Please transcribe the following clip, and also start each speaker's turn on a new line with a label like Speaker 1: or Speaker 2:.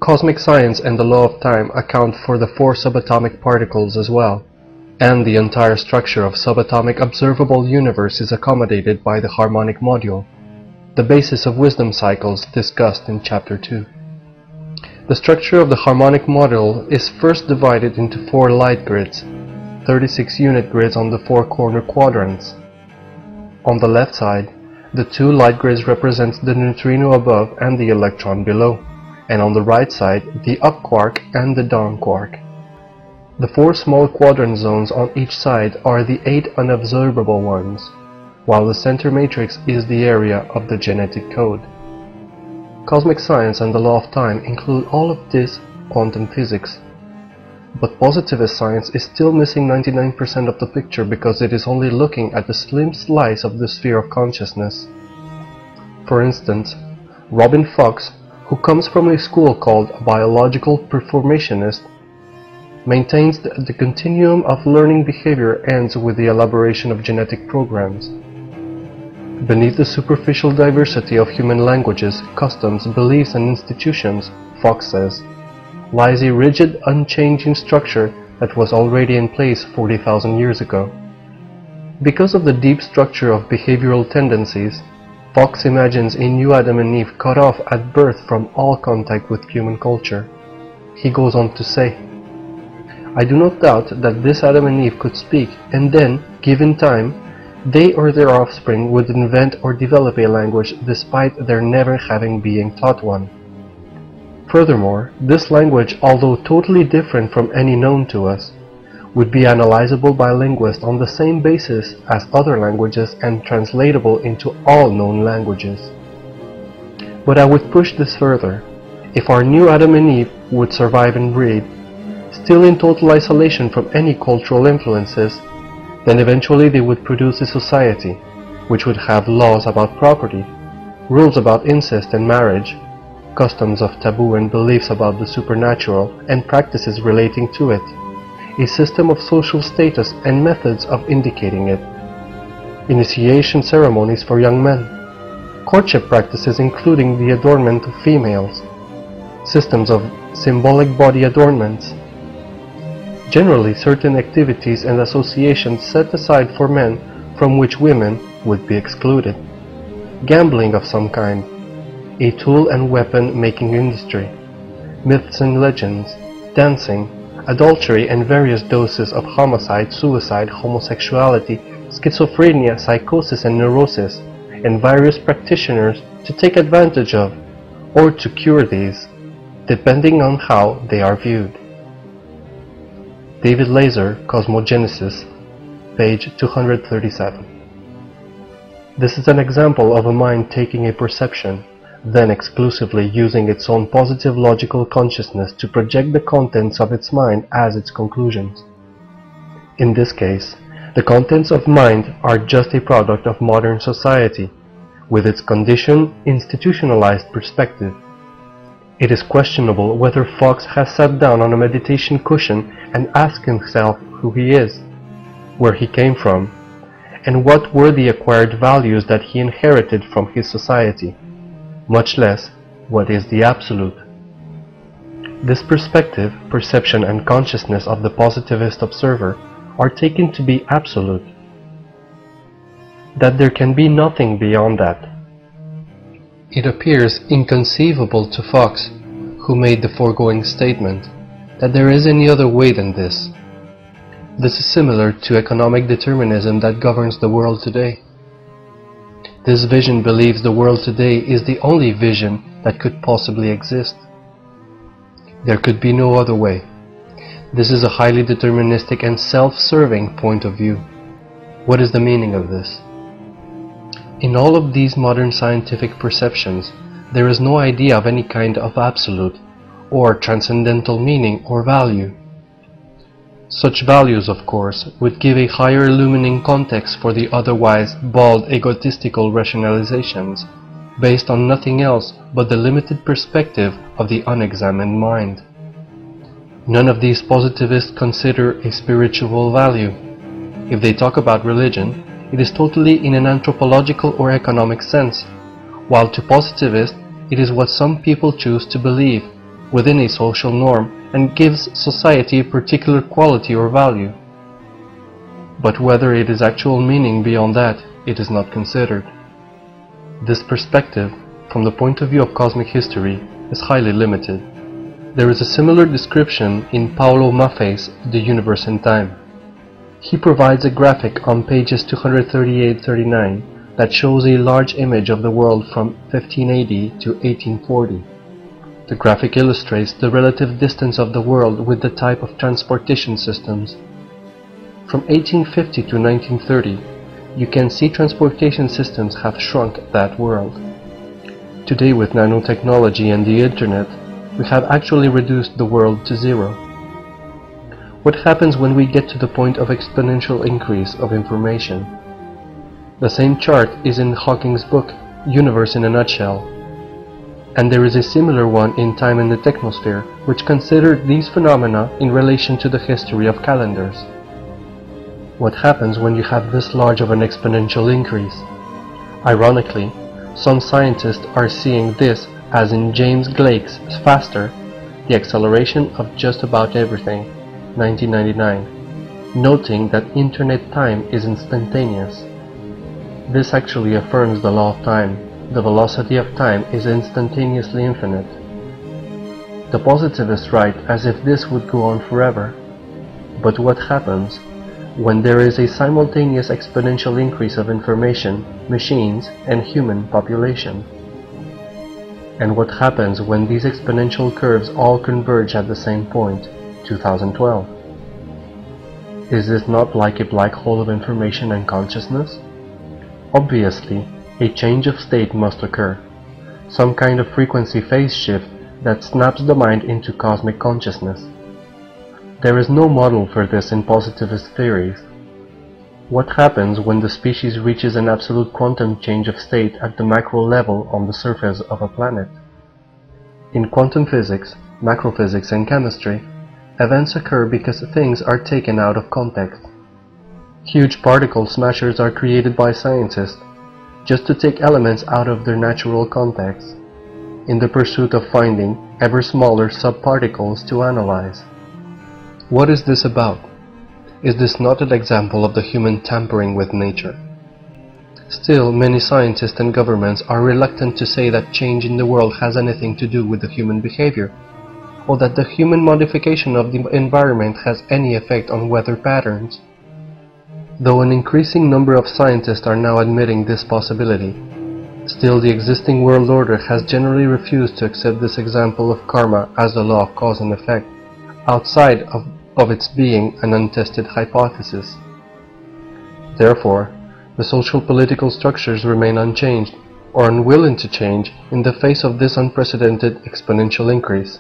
Speaker 1: Cosmic science and the law of time account for the 4 subatomic particles as well, and the entire structure of subatomic observable universe is accommodated by the harmonic module, the basis of wisdom cycles discussed in Chapter 2. The structure of the harmonic module is first divided into 4 light grids, 36 unit grids on the 4 corner quadrants. On the left side, the 2 light grids represent the neutrino above and the electron below, and on the right side, the up quark and the down quark. The 4 small quadrant zones on each side are the 8 unobservable ones, while the center matrix is the area of the genetic code. Cosmic science and the law of time include all of this quantum physics. But positivist science is still missing 99% of the picture because it is only looking at the slim slice of the sphere of consciousness. For instance, Robin Fox, who comes from a school called a biological performationist, maintains that the continuum of learning behavior ends with the elaboration of genetic programs. Beneath the superficial diversity of human languages, customs, beliefs and institutions, Fox says, lies a rigid, unchanging structure that was already in place 40,000 years ago. Because of the deep structure of behavioral tendencies, Fox imagines a new Adam and Eve cut off at birth from all contact with human culture. He goes on to say, I do not doubt that this Adam and Eve could speak, and then, given time, they or their offspring would invent or develop a language despite their never having been taught one. Furthermore, this language, although totally different from any known to us, would be analyzable by linguists on the same basis as other languages and translatable into all known languages. But I would push this further. If our new Adam and Eve would survive and breed, still in total isolation from any cultural influences, then eventually they would produce a society which would have laws about property, rules about incest and marriage, customs of taboo and beliefs about the supernatural and practices relating to it, a system of social status and methods of indicating it, initiation ceremonies for young men, courtship practices including the adornment of females, systems of symbolic body adornments, generally certain activities and associations set aside for men from which women would be excluded, gambling of some kind, a tool and weapon making industry, myths and legends, dancing, adultery and various doses of homicide, suicide, homosexuality, schizophrenia, psychosis and neurosis, and various practitioners to take advantage of or to cure these, depending on how they are viewed. David Laser, Cosmogenesis, page 237. This is an example of a mind taking a perception, then exclusively using its own positive logical consciousness to project the contents of its mind as its conclusions. In this case, the contents of mind are just a product of modern society, with its conditioned, institutionalized perspective. It is questionable whether Fox has sat down on a meditation cushion and asked himself who he is, where he came from, and what were the acquired values that he inherited from his society, much less what is the absolute. This perspective, perception and consciousness of the positivist observer are taken to be absolute, that there can be nothing beyond that. It appears inconceivable to Fox, who made the foregoing statement, that there is any other way than this. This is similar to economic determinism that governs the world today. This vision believes the world today is the only vision that could possibly exist. There could be no other way. This is a highly deterministic and self-serving point of view. What is the meaning of this? In all of these modern scientific perceptions, there is no idea of any kind of absolute, or transcendental meaning or value. Such values, of course, would give a higher illumining context for the otherwise bald egotistical rationalizations, based on nothing else but the limited perspective of the unexamined mind. None of these positivists consider a spiritual value. If they talk about religion, it is totally in an anthropological or economic sense, while to positivists it is what some people choose to believe, within a social norm and gives society a particular quality or value. But whether it is actual meaning beyond that, it is not considered. This perspective, from the point of view of cosmic history, is highly limited. There is a similar description in Paulo Maffei's The Universe in Time. He provides a graphic on pages 238-39 that shows a large image of the world from 1580 to 1840. The graphic illustrates the relative distance of the world with the type of transportation systems. From 1850 to 1930, you can see transportation systems have shrunk that world. Today, with nanotechnology and the internet, we have actually reduced the world to zero. What happens when we get to the point of exponential increase of information? The same chart is in Hawking's book, Universe in a Nutshell. And there is a similar one in Time in the Technosphere, which considered these phenomena in relation to the history of calendars. What happens when you have this large of an exponential increase? Ironically, some scientists are seeing this as in James Blake's Faster, The Acceleration of Just About Everything, 1999, noting that internet time is instantaneous. This actually affirms the law of time. The velocity of time is instantaneously infinite. The positivists write as if this would go on forever. But what happens when there is a simultaneous exponential increase of information, machines, and human population? And what happens when these exponential curves all converge at the same point, 2012? Is this not like a black hole of information and consciousness? Obviously, a change of state must occur, some kind of frequency phase shift that snaps the mind into cosmic consciousness. There is no model for this in positivist theories. What happens when the species reaches an absolute quantum change of state at the macro level on the surface of a planet? In quantum physics, macrophysics, and chemistry, events occur because things are taken out of context. Huge particle smashers are created by scientists just to take elements out of their natural context, in the pursuit of finding ever smaller subparticles to analyze. What is this about? Is this not an example of the human tampering with nature? Still, many scientists and governments are reluctant to say that change in the world has anything to do with the human behavior, or that the human modification of the environment has any effect on weather patterns. Though an increasing number of scientists are now admitting this possibility, still the existing world order has generally refused to accept this example of karma as the law of cause and effect, outside of its being an untested hypothesis. Therefore, the social-political structures remain unchanged, or unwilling to change, in the face of this unprecedented exponential increase.